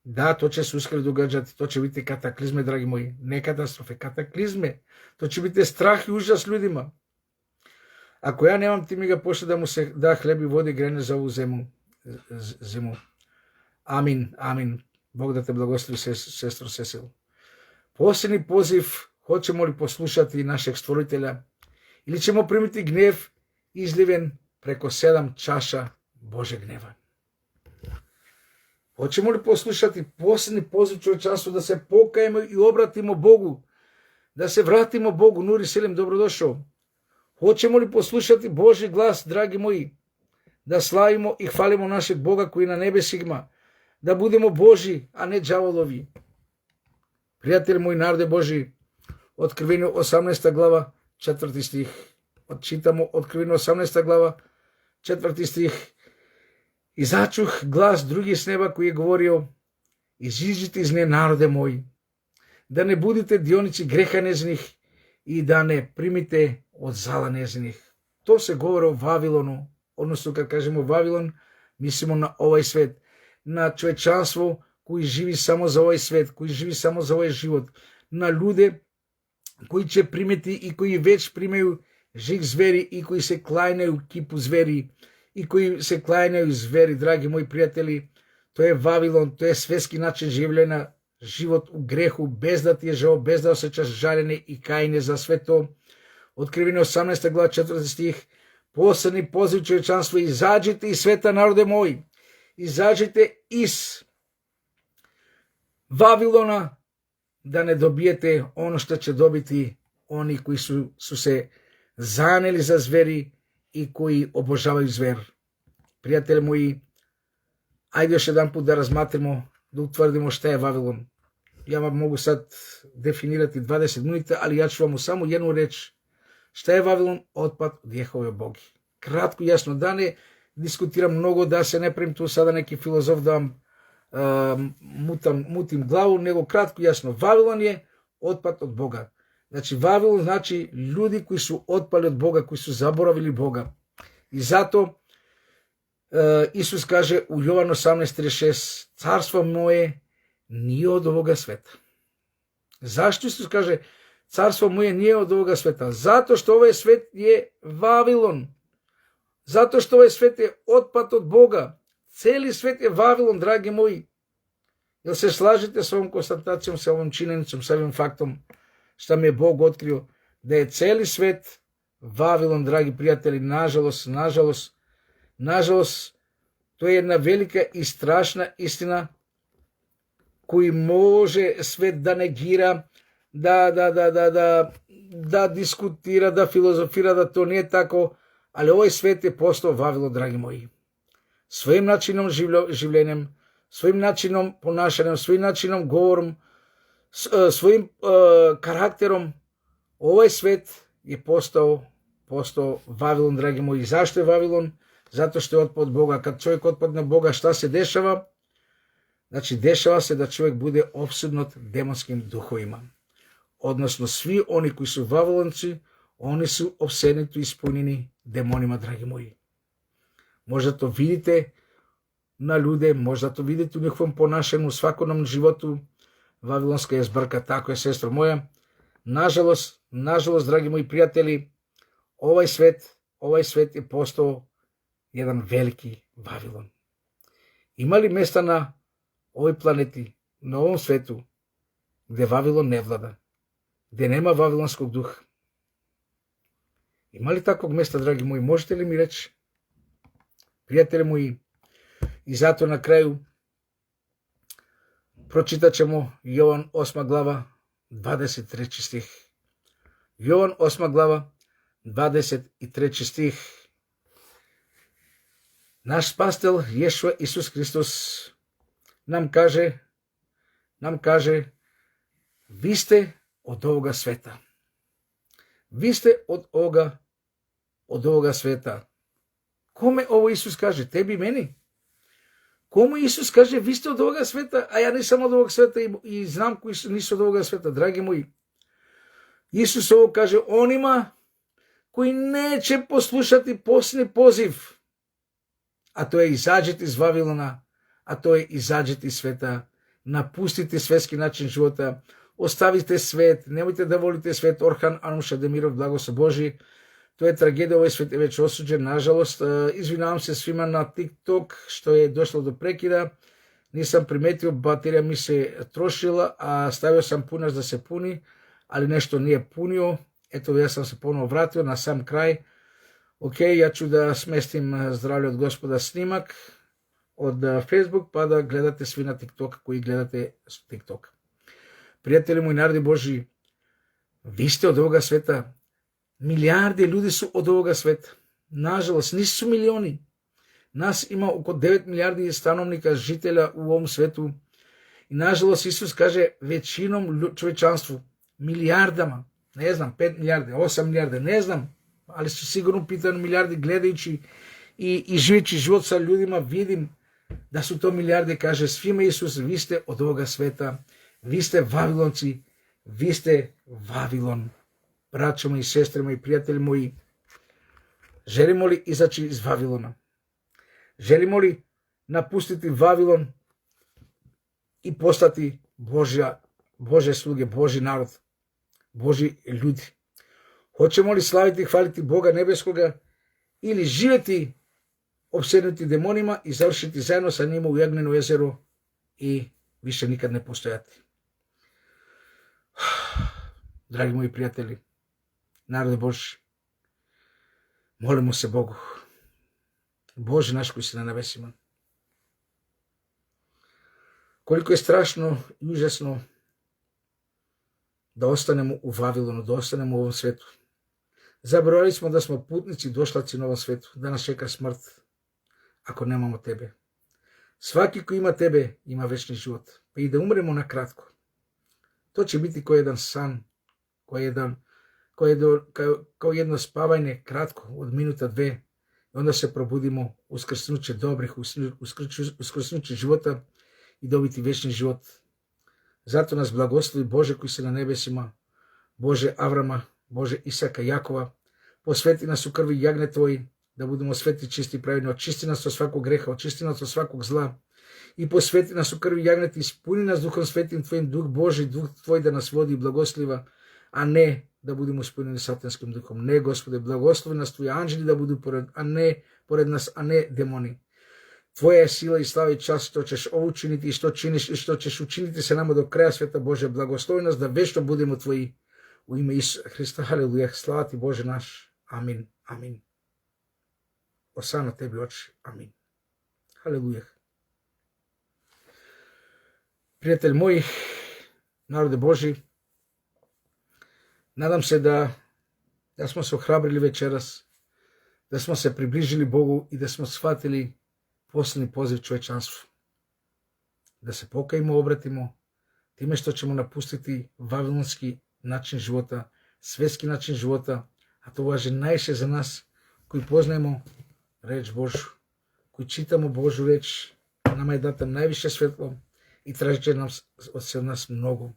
Da, to će se uskoro događati, to će biti kataklizme, dragi moji, ne katastrofe, kataklizme. To će biti strah i užas ljudima. Ako ja nemam, ti mi ga pošli da mu se da hleb i vode grene za ovu zimu. Amin, amin. Bog da te blagoslovi, sestro Cecil. Posljednji poziv, hoćemo li poslušati našeg stvoritelja ili ćemo primiti gnev izliven preko 7 čaša Božeg gneva? Hoćemo li poslušati posljednji poziv čovječanstvu da se pokajemo i obratimo Bogu, da se vratimo Bogu? Nuri Selim, dobrodošao. Hoćemo li poslušati Božji glas, dragi moji, da slavimo i hvalimo našeg Boga koji je na nebesima, da budemo Božji, a ne đavolovi? Prijatelji moji, narode Božji, Откровение 18 глава 4 стих. Čitamo Откровение 18 глава 4 стих. I začuh glas drugi s neba koji je govorio: iziđite iz nje, narode moji, da ne budite dionici greha njezinih i da ne primite od zala njezinih. To se govori o Vavilonu, odnosno kad kažemo Vavilon, mislimo na ovaj svet, na čovečanstvo koji živi samo za ovaj svet, koji živi samo za ovaj život, na ljude koji će primiti i koji već primaju žig zveri i koji se klanjaju kipu zveri i koji se klanjaju zveri, dragi moji prijatelji. To je Vavilon, to je svetski način življenja, život u grehu, bez da ti je žao, bez da osjećaš žaljenje i kajanje za sve to. Откровение 18 глава 4 стих. Poslednji poziv čovječanstva: izađite iz sveta, narode moji, izađite iz Vavilona, da ne dobijete ono što će dobiti oni koji su se zaneli za zveri i koji obožavaju zver. Prijatelji moji, ajde još jedan put da razmatrimo, da utvrdimo šta je Vavilon. Ja vam mogu sad definirati 20 minuta, ali ja ću vam samo jednu reč. Šta je Vavilon? Otpad od Jehove Bogi. Kratko, jasno, da ne diskutiram mnogo, da se ne pravim tu sada neki filozof da vam mutim glavu, nego kratko, jasno. Vavilon je otpad od Boga. Znači, Vavilon znači ljudi koji su otpali od Boga, koji su zaboravili Boga. I zato Isus kaže u Jovan 18.36: carstvo moje nije od ovoga sveta. Zašto Isus kaže carstvo moje nije od ovoga sveta? Zato što ovaj svet je Vavilon. Zato što ovaj svet je otpad od Boga. Cijeli svet je Vavilon, dragi moji. Jel se slažete s ovom konstatacijom, sa ovom činjenicom, sa ovim faktom što mi je Bog otkrio da je cijeli svet Vavilon, dragi prijatelji? Nažalost, to je jedna velika i strašna istina koji može svet da negira, da diskutira, da filozofira, da to nije tako, ali ovaj svet je postao Vavilon, dragi moji. Svojim načinom življenjem, svojim načinom ponašanjem, svojim načinom govorom, svojim karakterom, ovaj svet je postao Vavilon, dragi moji. Zašto je Vavilon? Zato što je otpad od Boga. Kad čovjek otpadne od Boga, šta se dešava? Znači, dešava se da čovjek bude opsjednut demonskim duhovima. Odnosno, svi oni koji su Vavilonci, oni su opsednuti i ispunjeni demonima, dragi moji. Možda to vidite na ljude, možda to vidite u njihovom ponašanju, u svakodnevnom životu. Vavilonska je zbrka, tako je, sestro moja. Nažalost, dragi moji prijatelji, ovaj svet je postao jedan veliki Vavilon. Ima li mjesta na ovoj planeti, na ovom svetu, gdje Vavilon ne vlada, gdje nema vavilonskog duha? Ima li takvog mjesta, dragi moji? Možete li mi reći? Prijatelji moji, i zato na kraju pročitat ćemo Jovan 8. glava, 23. stih. Jovan 8. glava, 23. stih. Naš spastel Ješua Isus Hristos nam kaže, vi ste od ovoga sveta. Vi ste od ovoga sveta. Kome ovo Isus kaže? Tebi i meni. Komu Isus kaže, vi ste od ovoga sveta, a ja nisam od ovog sveta i znam koji nisu od ovoga sveta, dragi moji. Isus ovo kaže onima koji neće poslušati posljednji poziv, a to je izađeti iz Vavilona, a to je izađeti iz sveta, napustiti svetski način života, ostavite svet, nemojte da volite svet. Orhan Anuša Demirov, blagoslov Božji. To je tragedija, ovaj svet je već osuđen, nažalost. Izvinavam se svima na TikTok što je došlo do prekida. Nisam primetio, baterija mi se trošila, a stavio sam punač da se puni, ali nešto nije punio. Eto, ja sam se ponovo vratio na sam kraj. Ok, ja ću da smestim zdravlje od Gospoda snimak od Facebook, pa da gledate svi na TikTok koji gledate TikTok. Prijatelji moji, narodi Božji, vi ste od ovoga sveta. Milijarde ljudi su od ovoga sveta. Nažalost, nisu milioni. Nas ima oko 9 milijardi stanovnika, žitelja u ovom svetu. I nažalost, Isus kaže većinom čovječanstvu, milijardama, ne znam, 5 milijarde, 8 milijarde, ne znam, ali su sigurno pitani milijardi gledajući i živeći život sa ljudima, vidim da su to milijarde. Kaže svima Isus, vi ste od ovoga sveta, vi ste Vavilonci, vi ste Vavilon. Braćo moji, sestre moji, prijatelji moji, želimo li izaći iz Vavilona? Želimo li napustiti Vavilon i postati Božje sluge, Božji narod, Božji ljudi? Hoćemo li slaviti i hvaliti Boga nebeskoga ili živjeti opsednuti demonima i završiti zajedno sa njima u Jagnjeno jezero i više nikad ne postojati? Dragi moji prijatelji, narode Božji, molimo se Bogu. Bože naš koji si na nebesima. Koliko je strašno i užasno da ostanemo u Vavilonu, da ostanemo u ovom svetu. Zaboravili smo da smo putnici došlaci na ovom svetu, da nas čeka smrt ako nemamo tebe. Svaki ko ima tebe ima večni život. Pa i da umremo na kratko. To će biti kao jedan san, kao jedno spavanje kratko od minuta, dve, i onda se probudimo uskrsnuće dobrih, uskrsnuće života i dobiti večni život. Zato nas blagoslovi Bože koji si na nebesima, Bože Avrama, Bože Isaka, Jakova, posveti nas u krvi jagnje tvoji, da budemo sveti, čisti, pravedni, očisti nas od svakog greha, očisti nas od svakog zla, и посвети нас у крви јагнет, испуни нас Духом Светим Твоим, Дух Божи, Дух Твој да нас води и благослива, а не да будемо исполнени сатанским духом. Не, Господе, благослови нас Твои анđели да буду поред нас, а не демони. Твоја е сила и слава и час што ćeš ovo učiniti и што чиниш и што ćeš učiniti се нама до краја, света Боже. Благослови нас да вечно будемо Твои. У име Исуса Христа, халелуја. Слава Ти, Боже наш. Амин. Амин. Осана Теби, Отче. Амин. Халелуја. Пријател мој, народе Божи, надам се да смо се охрабрили вечерас, да смо се приближили Богу и да смо сватили последни позив човечанство. Да се покаимо, обратимо, time što ćemo napustiti vavilonski način života, svetski način života, a to važi najviše za nas koji poznajemo reč Božju, koji čitamo Božju reč, nama je data najviše svetlo i tražit će nam od nas mnogo.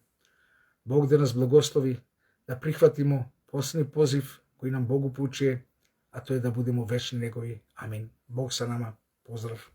Bog da nas blagoslovi, da prihvatimo posljednji poziv koji nam Bog upućuje, a to je da budemo večni njegovi. Amin. Bog sa nama. Pozdrav.